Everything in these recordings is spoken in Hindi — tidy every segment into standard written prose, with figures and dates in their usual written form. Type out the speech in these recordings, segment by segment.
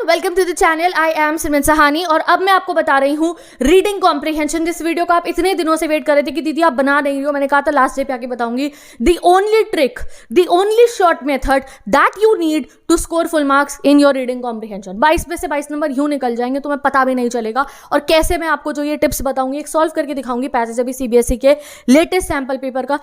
Welcome to the channel. I am Simran Sahani और अब मैं आपको बता रही हूँ रीडिंग कॉम्प्रिहेंशन। जिस वीडियो को आप इतने दिनों से वेट कर रहे थे कि दीदी आप बना नहीं रही हो, मैंने कहा था लास्ट डे पे आके बताऊंगी। The only trick, the only short method that you need to score full marks in your reading comprehension. 22 में से 22 नंबर यूं निकल जाएंगे, तुम्हें पता भी नहीं चलेगा। और कैसे मैं आपको जो ये टिप्स बताऊंगी, एक सॉल्व करके दिखाऊंगी पैसेज अभी सीबीएसई के लेटेस्ट सैंपल पेपर का।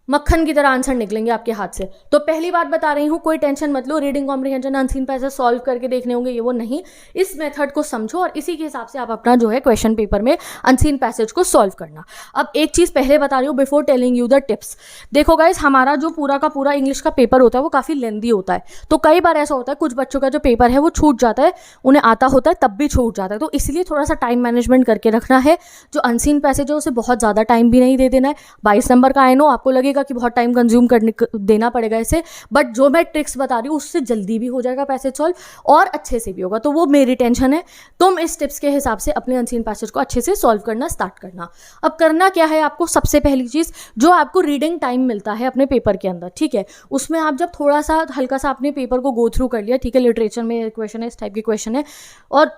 मक्खन की तरह आंसर निकलेंगे आपके हाथ से। तो पहली बात बता रही हूँ, कोई टेंशन मत लो, reading comprehension unseen passage solve करके देखने होंगे, ये वो नहीं। इस मेथड को समझो और इसी के हिसाब से आप अपना जो है क्वेश्चन पेपर में अनसीन पैसेज को सॉल्व करना। अब एक चीज़ पहले बता रही हूँ before telling you the tips. देखो गाइस, हमारा जो पूरा का पूरा इंग्लिश का पेपर होता है वो काफ़ी लेंदी होता है। तो कई बार ऐसा होता है कुछ बच्चों का जो पेपर है वो छूट जाता है, उन्हें आता होता है तब भी छूट जाता है। तो इसलिए थोड़ा सा टाइम मैनेजमेंट करके रखना है। जो अनसीन पैसेज है उसे बहुत ज़्यादा टाइम भी नहीं दे देना है। 22 नंबर का आई नो आपको लगेगा कि बहुत टाइम कंज्यूम देना पड़ेगा इसे, बट जो मैं ट्रिक्स बता रही हूँ उससे जल्दी भी हो जाएगा पैसेज सॉल्व और अच्छे से भी होगा। तो वो मेरी टेंशन है। तुम इस टिप्स के हिसाब से अपने अनसीन पैसेज को अच्छे से सॉल्व करना स्टार्ट करना। अब करना क्या है आपको, सबसे पहली चीज़ जो आपको रीडिंग टाइम मिलता है अपने पेपर के अंदर, ठीक है, उसमें आप जब थोड़ा सा हल्का सा अपने पेपर को गो थ्रू कर लिया, ठीक है, लिटरेचर में क्वेश्चन है, इस टाइप के क्वेश्चन है, और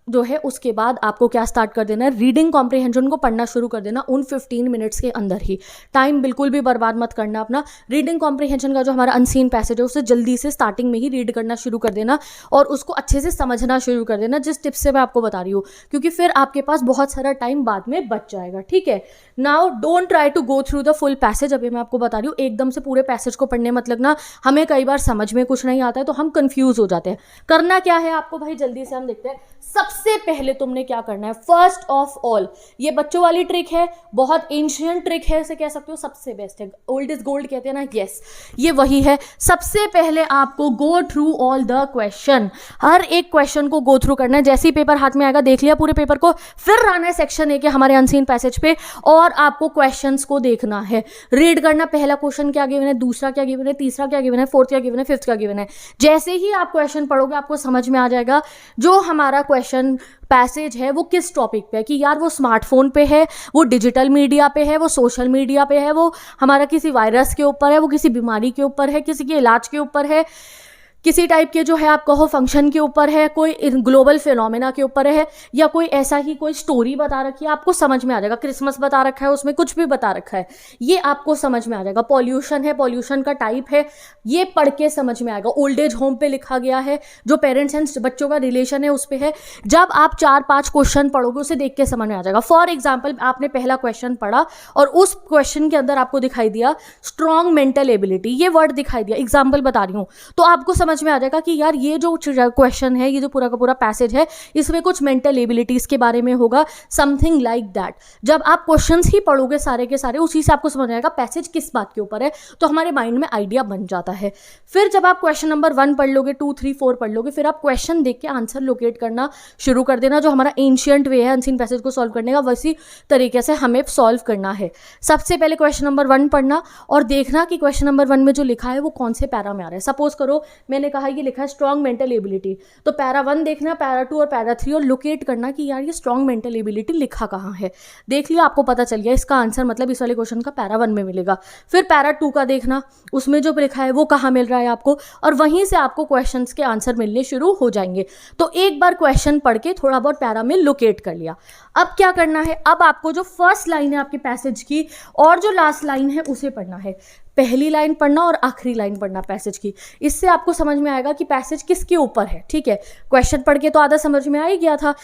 जो है उसके बाद आपको क्या स्टार्ट कर देना है, रीडिंग कॉम्प्रिहेंशन को पढ़ना शुरू कर देना उन 15 मिनट्स के अंदर ही। टाइम बिल्कुल भी बर्बाद मत करना अपना। रीडिंग कॉम्प्रिहेंशन का जो हमारा अनसीन पैसेज है उसे जल्दी से स्टार्टिंग में ही रीड करना शुरू कर देना और उसको अच्छे से समझना शुरू कर देना, जिस टिप्स से मैं आपको बता रही हूँ, क्योंकि फिर आपके पास बहुत सारा टाइम बाद में बच जाएगा, ठीक है। Now don't try to go through the full passage. अभी मैं आपको बता रही हूँ, एकदम से पूरे पैसेज को पढ़ने मत लगना। हमें कई बार समझ में कुछ नहीं आता है तो हम कंफ्यूज हो जाते हैं। करना क्या है आपको भाई, जल्दी से हम देखते हैं। सबसे पहले तुमने क्या करना है, फर्स्ट ऑफ ऑल, ये बच्चों वाली ट्रिक है, बहुत एंशिएंट ट्रिक है, इसे कह सकते हो सबसे बेस्ट है, ओल्ड इज गोल्ड कहते हैं ना, यस ये वही है। सबसे पहले आपको go through all the question, हर एक क्वेश्चन को गो थ्रू करना है। जैसे ही पेपर हाथ में आएगा, देख लिया पूरे पेपर को, फिर आना है सेक्शन 1 के हमारे अनसीन पैसेज पे और आपको क्वेश्चंस को देखना है, रीड करना। पहला क्वेश्चन क्या गिवन है, दूसरा क्या गिवन है, तीसरा क्या गिवन है, फोर्थ क्या गिवन है, फिफ्थ क्या गिवन है। जैसे ही आप क्वेश्चन पढ़ोगे आपको समझ में आ जाएगा जो हमारा क्वेश्चन पैसेज है वो किस टॉपिक पे है, कि यार वो स्मार्टफोन पे है, वो डिजिटल मीडिया पे है, वो सोशल मीडिया पे है, वो हमारा किसी वायरस के ऊपर है, वो किसी बीमारी के ऊपर है, किसी के इलाज के ऊपर है, किसी टाइप के जो है आप कहो फंक्शन के ऊपर है, कोई ग्लोबल फिनोमेना के ऊपर है, या कोई ऐसा ही कोई स्टोरी बता रखी है, आपको समझ में आ जाएगा। क्रिसमस बता रखा है, उसमें कुछ भी बता रखा है, ये आपको समझ में आ जाएगा। पॉल्यूशन है, पॉल्यूशन का टाइप है, ये पढ़ के समझ में आएगा। ओल्ड एज होम पे लिखा गया है, जो पेरेंट्स एंड बच्चों का रिलेशन है उस पर है। जब आप 4-5 क्वेश्चन पढ़ोगे उसे देख के समझ में आ जाएगा। फॉर एग्जाम्पल, आपने पहला क्वेश्चन पढ़ा और उस क्वेश्चन के अंदर आपको दिखाई दिया स्ट्रॉन्ग मेंटल एबिलिटी, ये वर्ड दिखाई दिया, एग्जाम्पल बता रही हूँ, तो आपको समझ में आ जाएगा कि यार ये जो क्वेश्चन है, ये जो पूरा का पूरा पैसेज है, इसमें कुछ मेंटल एबिलिटीज के बारे में होगा, समथिंग लाइक दैट। जब आप क्वेश्चंस ही पढ़ोगे सारे के सारे, उसी से आपको समझ आएगा पैसेज किस बात के ऊपर है, तो हमारे माइंड में आइडिया बन जाता है। फिर जब आप क्वेश्चन नंबर 1 पढ़ लोगे, 2, 3, 4 पढ़ लोगे, फिर आप क्वेश्चन देख के आंसर लोकेट करना शुरू कर देना। जो हमारा एंशिएंट वे है अनसीन पैसेज को सॉल्व करने का, वैसी तरीके से हमें सॉल्व करना है। सबसे पहले क्वेश्चन नंबर 1 पढ़ना और देखना कि क्वेश्चन नंबर 1 में जो लिखा है वो कौन से पैरा में आ रहा है। सपोज करो मैंने कहा ये लिखा है स्ट्रॉन्ग मेंटल एबिलिटी, तो पैरा 1 देखना, पैरा 2 और पैरा 3 और लोकेट करना कि यार ये स्ट्रॉन्ग मेंटल एबिलिटी लिखा कहाँ है। देख लिया, आपको पता चल गया इसका आंसर मतलब इस वाले क्वेश्चन का पैरा 1 में मिलेगा। फिर पैरा 2 का देखना, उसमें जो लिखा है वो कहाँ मिल रहा है आपको, और वहीं से आपको क्वेश्चंस के आंसर मिलने शुरू हो जाएंगे। तो एक बार क्वेश्चन पढ़ के थोड़ा बहुत पैरा में लोकेट कर लिया। अब क्या करना है, अब आपको जो फर्स्ट लाइन है आपके पैसेज की और जो लास्ट लाइन है उसे पढ़ना है। पहली लाइन पढ़ना और आखिरी लाइन पढ़ना पैसेज की, इससे आपको समझ में आएगा कि पैसेज किसके ऊपर है, ठीक है। क्वेश्चन पढ़ के तो आधा समझ में आ ही गया था,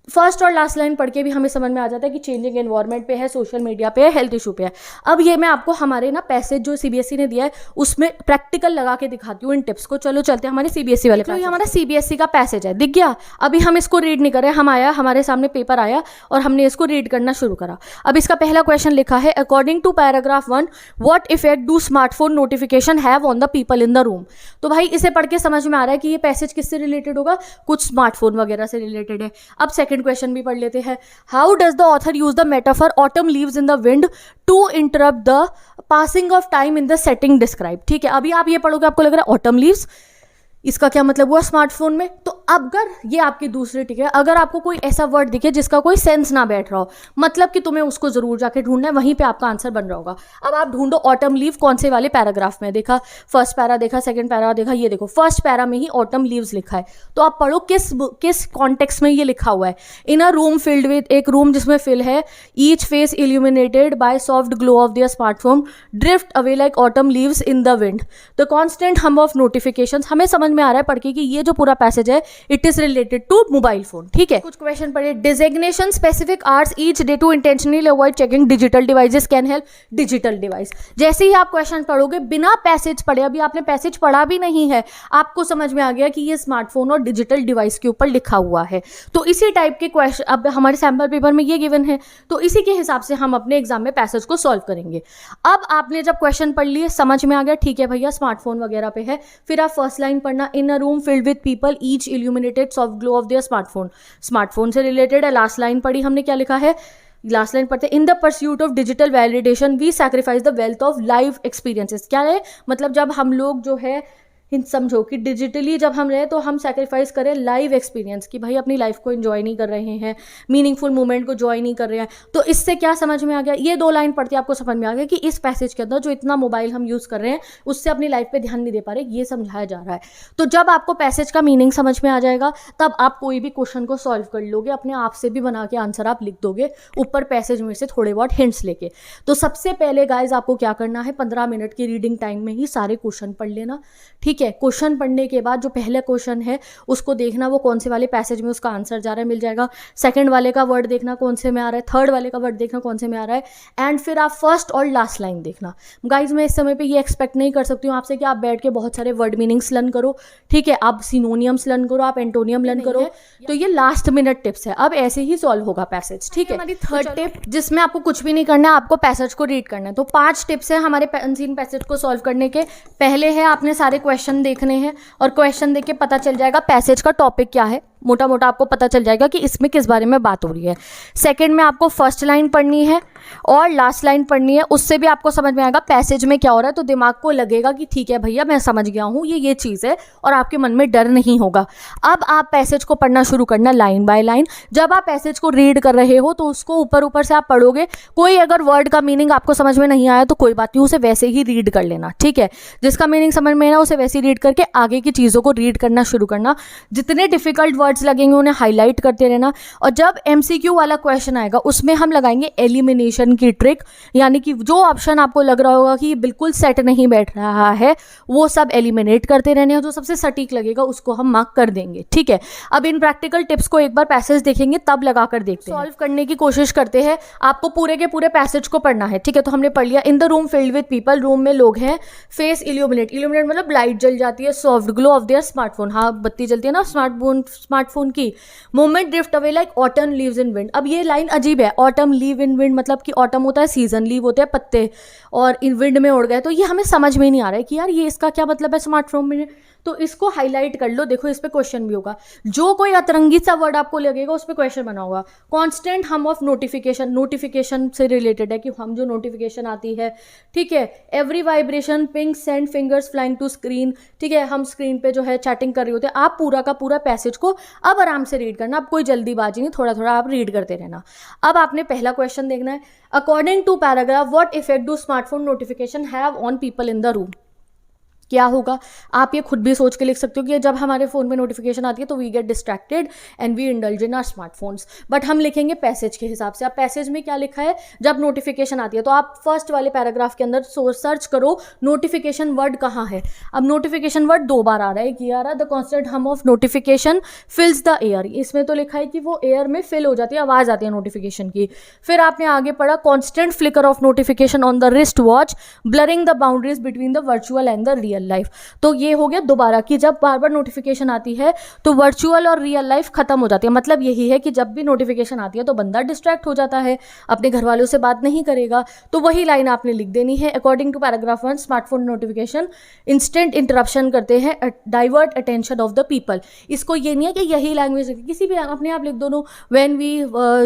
फर्स्ट और लास्ट लाइन पढ़ के भी हमें समझ में आ जाता है कि चेंजिंग एनवायरनमेंट पे है, सोशल मीडिया पे है, हेल्थ इशू पे है। अब ये मैं आपको हमारे ना पैसेज जो सीबीएसई ने दिया है उसमें प्रैक्टिकल लगा के दिखाती हूँ इन टिप्स को। चलो चलते हैं हमारे सीबीएसई वाले। तो ये हमारा सीबीएसई का पैसेज है, दिख गया। अभी हम इसको रीड नहीं कर रहे, हम आया, हमारे सामने पेपर आया और हमने इसको रीड करना शुरू करा। अब इसका पहला क्वेश्चन लिखा है, according to paragraph 1 what effect do smartphone notification have on the people in the room. तो भाई इसे पढ़ के समझ में आ रहा है कि ये पैसेज किससे रिलेटेड होगा, कुछ स्मार्टफोन वगैरह से रिलेटेड है। अब सेकंड क्वेश्चन भी पढ़ लेते हैं। How does the author use the metaphor autumn leaves in the wind to interrupt the passing of time in the setting describe. ठीक है, अभी आप ये पढ़ोगे आपको लग रहा है ऑटम लीव्स, इसका क्या मतलब हुआ स्मार्टफोन में। तो अगर ये आपकी दूसरी टिक है, अगर आपको कोई ऐसा वर्ड दिखे जिसका कोई सेंस ना बैठ रहा हो, मतलब कि तुम्हें उसको जरूर जाके ढूंढना है, वहीं पे आपका आंसर बन रहा होगा। अब आप ढूंढो ऑटम लीव कौन से वाले पैराग्राफ में, देखा फर्स्ट पैरा, देखा सेकंड पैरा, देखा ये देखो फर्स्ट पैरा में ही ऑटम लीव्स लिखा है। तो आप पढ़ो किस कॉन्टेक्स्ट में ये लिखा हुआ है। In a room filled with, एक रूम जिसमें फिल है, each face illuminated by soft glow of their smartphone, drift away like autumn leaves in the wind, the constant hum of notifications. हमें समझ में आ रहा है पढ़ के कि ये जो पूरा पैसेज है it is related to mobile phone. ठीक है, कुछ क्वेश्चन पढ़िए। Designation specific hours each day to intentionally avoid checking digital devices can help. Digital device, जैसे ही आप क्वेश्चन पढ़ोगे बिना पैसेज पढ़े, अभी आपने पैसेज पढ़ा भी नहीं है, आपको समझ में आ गया कि ये स्मार्टफोन और डिजिटल डिवाइस के ऊपर लिखा हुआ है। तो इसी टाइप के क्वेश्चन अब हमारे सैम्पल पेपर में ये गिवन है, तो इसी के हिसाब से हम अपने एग्जाम में पैसेज को सॉल्व करेंगे। अब आपने जब क्वेश्चन पढ़ लिए, समझ में आ गया, ठीक है भैया स्मार्टफोन वगैरह पे है, फिर आप फर्स्ट लाइन पढ़ना, in a room filled with people each illuminated soft glow of their smartphone. Smartphone से रिलेटेड है। लास्ट लाइन पढ़ी हमने, क्या लिखा है, लास्ट लाइन पढ़ते, in the pursuit of digital validation we sacrifice the wealth of live experiences. क्या है मतलब, जब हम लोग जो है समझो कि डिजिटली जब हम रहे तो हम सैक्रिफाइस करें लाइव एक्सपीरियंस, कि भाई अपनी लाइफ को एंजॉय नहीं कर रहे हैं, मीनिंगफुल मोमेंट को जॉय नहीं कर रहे हैं। तो इससे क्या समझ में आ गया, ये 2 लाइन पढ़ते आपको समझ में आ गया कि इस पैसेज के अंदर जो इतना मोबाइल हम यूज़ कर रहे हैं उससे अपनी लाइफ पे ध्यान नहीं दे पा रहे, ये समझाया जा रहा है। तो जब आपको पैसेज का मीनिंग समझ में आ जाएगा तब आप कोई भी क्वेश्चन को सॉल्व कर लोगे, अपने आप से भी बना के आंसर आप लिख दोगे ऊपर पैसेज में से थोड़े बहुत हिंट्स लेके। तो सबसे पहले गाइज आपको क्या करना है, 15 मिनट की रीडिंग टाइम में ही सारे क्वेश्चन पढ़ लेना। ठीक है, क्वेश्चन पढ़ने के बाद जो पहले क्वेश्चन है उसको देखना वो कौन से वाले पैसेज में उसका आंसर जा रहा है, मिल जाएगा। सेकंड वाले का वर्ड देखना कौन से में आ रहा है, थर्ड वाले का वर्ड देखना कौन से में आ रहा है, एंड फिर आप फर्स्ट और लास्ट लाइन देखना। गाइज मैं इस समय पे ये एक्सपेक्ट नहीं कर सकती हूँ आपसे कि आप बैठ के बहुत सारे वर्ड मीनिंग्स लर्न करो। ठीक है, आप सिनोनियम्स लर्न करो, आप एंटोनियम लर्न करो। तो ये लास्ट मिनट टिप्स है, अब ऐसे ही सॉल्व होगा पैसेज। ठीक है, हमारी थर्ड टिप जिसमें आपको कुछ भी नहीं करना है, आपको पैसेज को रीड करना है। तो 5 टिप्स है हमारे अनसीन पैसेज को सॉल्व करने के। पहले है आपने सारे क्वेश्चन देखने हैं और क्वेश्चन देख के पता चल जाएगा पैसेज का टॉपिक क्या है, मोटा मोटा आपको पता चल जाएगा कि इसमें किस बारे में बात हो रही है। सेकंड में आपको फर्स्ट लाइन पढ़नी है और लास्ट लाइन पढ़नी है, उससे भी आपको समझ में आएगा पैसेज में क्या हो रहा है। तो दिमाग को लगेगा कि ठीक है भैया मैं समझ गया हूँ, ये चीज़ है, और आपके मन में डर नहीं होगा। अब आप पैसेज को पढ़ना शुरू करना लाइन बाय लाइन। जब आप पैसेज को रीड कर रहे हो तो उसको ऊपर ऊपर से आप पढ़ोगे। कोई अगर वर्ड का मीनिंग आपको समझ में नहीं आया तो कोई बात नहीं, उसे वैसे ही रीड कर लेना। ठीक है, जिसका मीनिंग समझ में ना उसे वैसे ही रीड करके आगे की चीज़ों को रीड करना शुरू करना। जितने डिफिकल्ट वर्ड्स लगेंगे उन्हें हाईलाइट करते रहना। और जब एमसीक्यू वाला क्वेश्चन आएगा उसमें हम लगाएंगे एलिमिनेशन की ट्रिक, यानी कि जो ऑप्शन आपको लग रहा होगा कि बिल्कुल सेट नहीं बैठ रहा है वो सब एलिमिनेट करते रहने, और जो सबसे सटीक लगेगा उसको हम मार्क कर देंगे। ठीक है, अब इन प्रैक्टिकल टिप्स को एक बार पैसेज देखेंगे तब लगा कर देखते हैं, सॉल्व करने की कोशिश करते हैं। आपको पूरे के पूरे पैसेज को पढ़ना है। ठीक है, तो हमने पढ़ लिया, इन the room filled with people, room में लोग हैं, फेस इल्यूमिनेट, इल्यूमिनेट मतलब लाइट जल जाती है, soft glow of their smartphone, हाँ बत्ती जलती है ना स्मार्टफोन की, moment drift away like autumn leaves इन विंड। अब ये लाइन अजीब है, ऑटम लीव इन विंड मतलब कि ऑटम होता है सीजन, लीव होते हैं पत्ते, और इन विंड में उड़ गए। तो ये हमें समझ में नहीं आ रहा है कि यार ये इसका क्या मतलब है स्मार्टफोन में। तो इसको हाईलाइट कर लो, देखो इस पे क्वेश्चन भी होगा। जो कोई अतरंगी सा वर्ड आपको लगेगा उस पे क्वेश्चन बना होगा। Constant hum of notification, notification से रिलेटेड है कि हम जो नोटिफिकेशन आती है। ठीक है, every vibration ping send fingers flying to screen. ठीक है, हम स्क्रीन पे जो है चैटिंग कर रहे होते हैं। आप पूरा का पूरा पैसेज को अब आराम से रीड करना, अब कोई जल्दीबाजी नहीं, थोड़ा थोड़ा आप रीड करते रहना। अब आपने पहला क्वेश्चन देखना है, according to paragraph what effect do smartphone notification have on people in the room. क्या होगा आप ये खुद भी सोच के लिख सकते हो कि जब हमारे फ़ोन में नोटिफिकेशन आती है तो we get distracted and we indulge in our smartphones. But हम लिखेंगे पैसेज के हिसाब से। अब पैसेज में क्या लिखा है, जब नोटिफिकेशन आती है तो आप फर्स्ट वाले पैराग्राफ के अंदर सर्च करो नोटिफिकेशन वर्ड कहाँ है। अब नोटिफिकेशन वर्ड 2 बार आ रहा है कि यार the constant hum of notification फिल्स the air. इसमें तो लिखा है कि वो एयर में फिल हो जाती है, आवाज़ आती है नोटिफिकेशन की। फिर आपने आगे पढ़ा constant flicker of notification on the wristwatch blurring the boundaries between the virtual and the real life. तो ये हो गया दोबारा कि जब बार बार नोटिफिकेशन आती है तो वर्चुअल और रियल लाइफ खत्म हो जाती है। मतलब यही है कि जब भी नोटिफिकेशन आती है तो बंदा डिस्ट्रैक्ट हो जाता है, अपने घर वालों से बात नहीं करेगा। तो वही लाइन आपने लिख देनी है, according to paragraph 1 smartphone notification instant interruption करते हैं, divert attention of the people. इसको ये नहीं है कि यही लैंग्वेज किसी भी अपने आप लिख दो। When we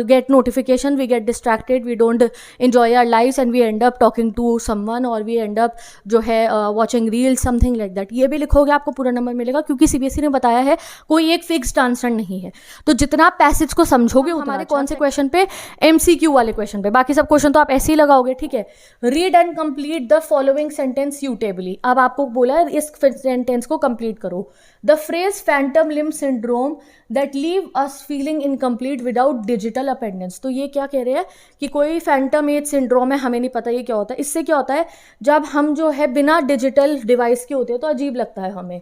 get notification we get distracted, we don't enjoy our lives and we end up talking to someone और वी एंड अप जो है watching reels something like that, ये भी लिखोगे आपको पूरा नंबर मिलेगा, क्योंकि सीबीएसई ने बताया है कोई एक फिक्स्ड आंसर नहीं है। तो जितना आप पैसेज को समझोगे हमारे कौन से क्वेश्चन पे, एमसीक्यू वाले क्वेश्चन पे, बाकी सब क्वेश्चन तो आप ऐसे ही लगाओगे, ठीक है। Read and complete the following sentence suitably, अब आपको बोला है इस सेंटेंस को कंप्लीट करो। The phrase phantom limb syndrome that leave us feeling incomplete without digital appendance, तो ये क्या कह रहे हैं कि कोई फैंटम एज सिंड्रोम है, हमें नहीं पता ये क्या होता है। इससे क्या होता है, जब हम जो है बिना डिजिटल डिवाइस के होते हैं तो अजीब लगता है हमें,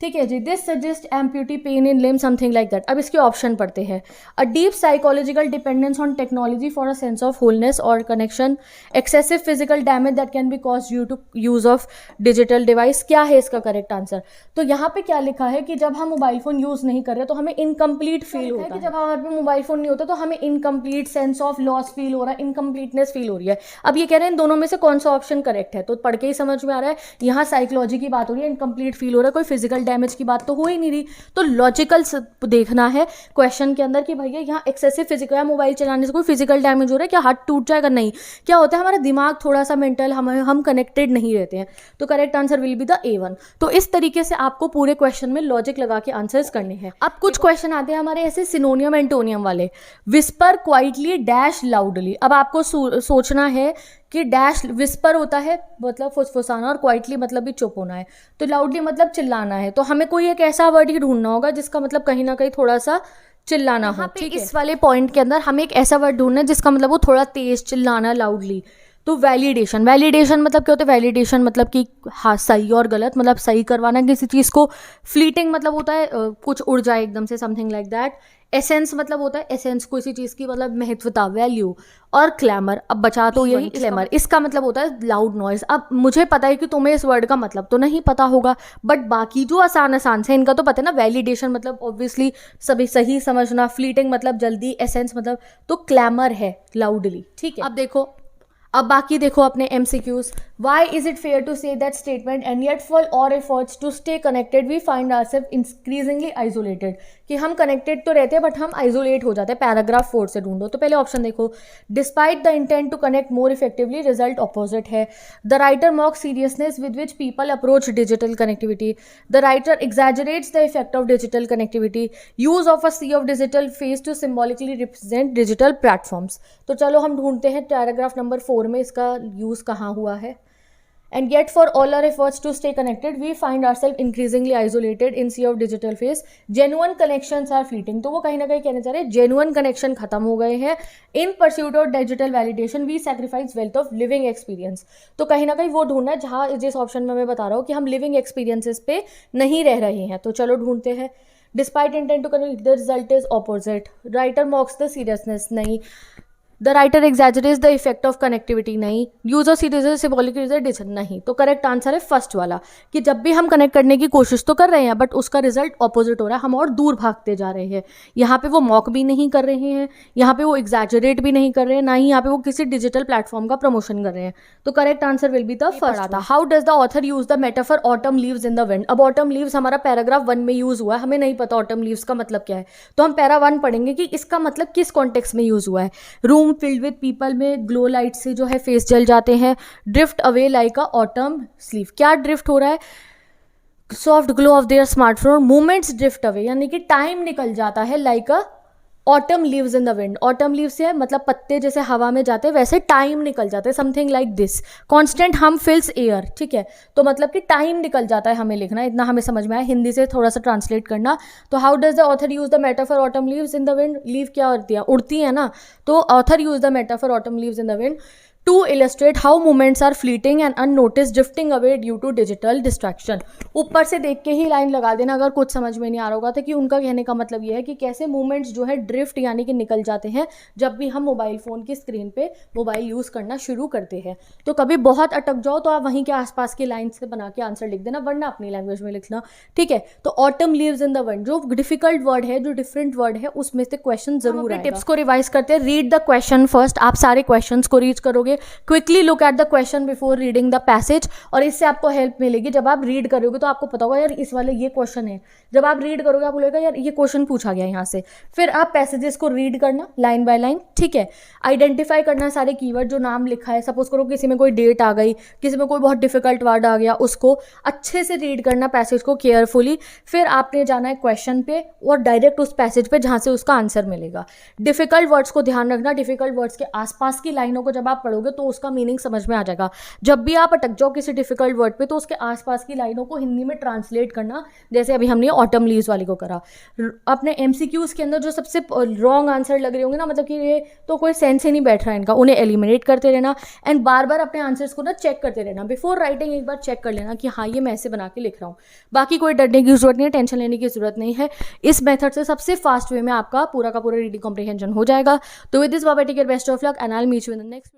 ठीक है जी। This suggest amputee pain in limb something like that. अब इसके ऑप्शन पढ़ते हैं। A deep psychological dependence on technology for a sense of wholeness और connection, excessive physical damage that can be cause due to use of digital device. क्या है इसका करेक्ट आंसर? तो यहाँ पे क्या लिखा है कि जब हम मोबाइल फोन यूज नहीं कर रहे तो हमें इनकम्प्लीट फील होता है, कि जब हमारे पे मोबाइल फोन नहीं होता तो हमें incomplete sense of loss feel हो रहा है, इनकम्प्लीटनेस फील हो रही है। अब ये कह रहे हैं इन दोनों में से कौन सा ऑप्शन करेक्ट है, तो पढ़ के ही समझ में आ रहा है यहाँ साइकोलॉजी की बात हो रही है, इनकम्प्लीट फील हो रहा है, कोई फिजिकल डैमेज की बात तो हो ही नहीं रही। तो लॉजिकल देखना है क्वेश्चन के अंदर कि भैया यहाँ एक्सेसिव फिजिकल, या मोबाइल चलाने से कोई फिजिकल डैमेज हो रहा है, क्या हाथ टूट जाएगा? नहीं। क्या होता है, हमारा दिमाग थोड़ा सा मेंटल, हम कनेक्टेड नहीं रहते हैं। तो correct answer will be the A1। तो इस तरीके से आपको पूरे क्वेश्चन में लॉजिक लगा के आंसर्स करने हैं। अब कुछ क्वेश्चन आते हैं हमारे ऐसे सिनोनियम एंटोनियम वाले। विस्पर क्वाइटली डैश लाउडली, अब आपको सोचना है कि डैश विस्पर होता है मतलब फुसफुसाना, और क्वाइटली मतलब भी चुप होना है, तो लाउडली मतलब चिल्लाना है। तो हमें कोई एक ऐसा वर्ड ही ढूंढना होगा जिसका मतलब कहीं ना कहीं थोड़ा सा चिल्लाना हो, ठीक है। इस वाले पॉइंट के अंदर हमें एक ऐसा वर्ड ढूंढना है जिसका मतलब वो थोड़ा तेज चिल्लाना, लाउडली। तो वैलिडेशन, वैलिडेशन मतलब क्या होता है? वैलिडेशन मतलब कि हाँ सही और गलत, मतलब सही करवाना किसी चीज़ को। फ्लीटिंग मतलब होता है कुछ उड़ जाए एकदम से, समथिंग लाइक दैट। एसेंस मतलब होता है एसेंस किसी चीज़ की मतलब महत्वता, वैल्यू। और क्लैमर, अब बचा तो यही क्लैमर, इसका मतलब होता है लाउड नॉइज। अब मुझे पता है कि तुम्हें इस वर्ड का मतलब तो नहीं पता होगा, बट बाकी जो आसान से इनका तो पता है ना। वैलिडेशन मतलब ऑब्वियसली सभी सही समझना, फ्लीटिंग मतलब जल्दी, एसेंस मतलब, तो क्लैमर है लाउडली, ठीक है। अब देखो, अब बाकी देखो अपने MCQs। Why is it fair to say that statement and yet for our efforts to stay connected we find ourself increasingly isolated, कि हम कनेक्टेड तो रहते हैं बट हम आइसोलेट हो जाते हैं। पैराग्राफ 4 से ढूंढो। तो पहले ऑप्शन देखो, despite the intent to connect more effectively, result opposite है। The writer mock seriousness with which people approach digital connectivity. The writer exaggerates the effect of digital connectivity. Use of a sea of digital face to symbolically represent digital platforms. तो चलो हम ढूंढते हैं पैराग्राफ नंबर 4 में इसका यूज कहाँ हुआ है। And yet for all our efforts to stay connected, we find ourselves increasingly isolated in sea of digital phase. Genuine connections are fleeting. तो वो कहीं ना कहीं कहना चाह रहे हैं genuine connection खत्म हो गए हैं। In pursuit of digital validation, we sacrifice wealth of living experience. तो कहीं ना कहीं वो ढूंढना है जहाँ जिस ऑप्शन में मैं बता रहा हूँ कि हम living experiences पे नहीं रह रहे हैं। तो चलो ढूंढते हैं। Despite intent to connect, the result is opposite. Writer mocks the seriousness, नहीं। The writer exaggerates the effect of connectivity, नहीं। Use of series symbolic result, नहीं। तो करेक्ट आंसर है फर्स्ट वाला, कि जब भी हम कनेक्ट करने की कोशिश तो कर रहे हैं बट उसका रिजल्ट ऑपोजिट हो रहा है, हम और दूर भागते जा रहे हैं। यहाँ पे वो मॉक भी नहीं कर रहे हैं, यहाँ पे वो एग्जैजरेट भी नहीं कर रहे हैं, ना ही यहाँ पे वो किसी डिजिटल प्लेटफॉर्म का प्रमोशन कर रहे हैं। तो correct answer will be the first. How does the author use the metaphor autumn leaves in the wind. अब ऑटम लीव्स हमारा पैराग्राफ 1 में यूज हुआ है, हमें नहीं पता ऑटम लीव्स का मतलब क्या है, तो हम पैरा 1 पढ़ेंगे कि इसका मतलब किस कॉन्टेक्स्ट में यूज हुआ है। रूम फिल्ड विद पीपल में ग्लो लाइट से जो है फेस जल जाते हैं। ड्रिफ्ट अवे लाइक अ ऑटम स्लीव, क्या ड्रिफ्ट हो रहा है? Soft glow of their smartphone. Moments drift away यानी कि टाइम निकल जाता है, like a autumn leaves in the wind. Autumn leaves से मतलब पत्ते जैसे हवा में जाते हैं वैसे टाइम निकल जाते हैं, समथिंग लाइक दिस। कॉन्स्टेंट हम फिल्स एयर, ठीक है। तो मतलब कि टाइम निकल जाता है, हमें लिखना, इतना हमें समझ में आया। हिंदी से थोड़ा सा ट्रांसलेट करना। तो how does the author use the metaphor autumn leaves in the wind. Leave क्या होती है? उड़ती है ना। तो author use the metaphor autumn leaves in the wind to illustrate how moments are fleeting and unnoticed, drifting away due to digital distraction. ऊपर से देख के ही लाइन लगा देना अगर कुछ समझ में नहीं आ रहा होगा, तो कि उनका कहने का मतलब ये है कि कैसे मोमेंट्स जो है ड्रिफ्ट यानी कि निकल जाते हैं जब भी हम मोबाइल फ़ोन की स्क्रीन पे मोबाइल यूज़ करना शुरू करते हैं। तो कभी बहुत अटक जाओ तो आप वहीं के आसपास की लाइन से बना के आंसर लिख देना, वरना अपनी लैंग्वेज में लिखना, ठीक है। तो autumn leaves in the wind जो डिफिकल्ट वर्ड है, जो डिफरेंट वर्ड है, उसमें से क्वेश्चन जरूर आएगा। टिप्स को रिवाइज करते हैं। रीड द क्वेश्चन फर्स्ट, आप सारे क्वेश्चंस को रीड करोगे, करेंगे, quickly look at the question before reading the passage, और इससे आपको हेल्प मिलेगी। जब आप रीड करोगे तो आपको पता होगा यार इस वाले ये क्वेश्चन है, जब आप रीड करोगे आप बोलेगा यार ये क्वेश्चन पूछा गया यहाँ से। फिर आप पैसेजेस को रीड करना लाइन बाय लाइन, ठीक है। आइडेंटिफाई करना सारे कीवर्ड जो नाम लिखा है, सपोज करो किसी में कोई डेट आ गई, किसी में कोई बहुत डिफिकल्ट वर्ड आ गया, उसको अच्छे से रीड करना पैसेज को केयरफुली। फिर आपने जाना है क्वेश्चन पे और डायरेक्ट उस पैसेज पे जहाँ से उसका आंसर मिलेगा। डिफिकल्ट वर्ड्स को ध्यान रखना, डिफिकल्ट वर्ड्स के आसपास की लाइनों को जब आप पढ़ोगे तो उसका मीनिंग समझ में आ जाएगा। जब भी आप अटक जाओ किसी डिफिकल्ट वर्ड पे तो उसके आसपास की लाइनों को हिंदी में ट्रांसलेट करना, जैसे अभी हमने ऑटम लीव्स वाली को करा। अपने एमसीक्यूज के अंदर जो सबसे रॉन्ग आंसर लग रहे होंगे ना, मतलब कि ये तो कोई सेंस ही नहीं बैठ रहा है इनका, उन्हें एलिमिनेट करते रहना एंड बार बार अपने आंसर्स को ना चेक करते रहना। बिफोर राइटिंग एक बार चेक कर लेना कि हाँ ये मैं ऐसे बना के लिख रहा हूँ। बाकी कोई डरने की जरूरत नहीं है, टेंशन लेने की जरूरत नहीं है। इस मेथड से सबसे फास्ट वे में आपका पूरा का पूरा रीडिंग कॉम्प्रिहेंशन हो जाएगा। तो with this bye, take care, best of luck and I will meet you in the next.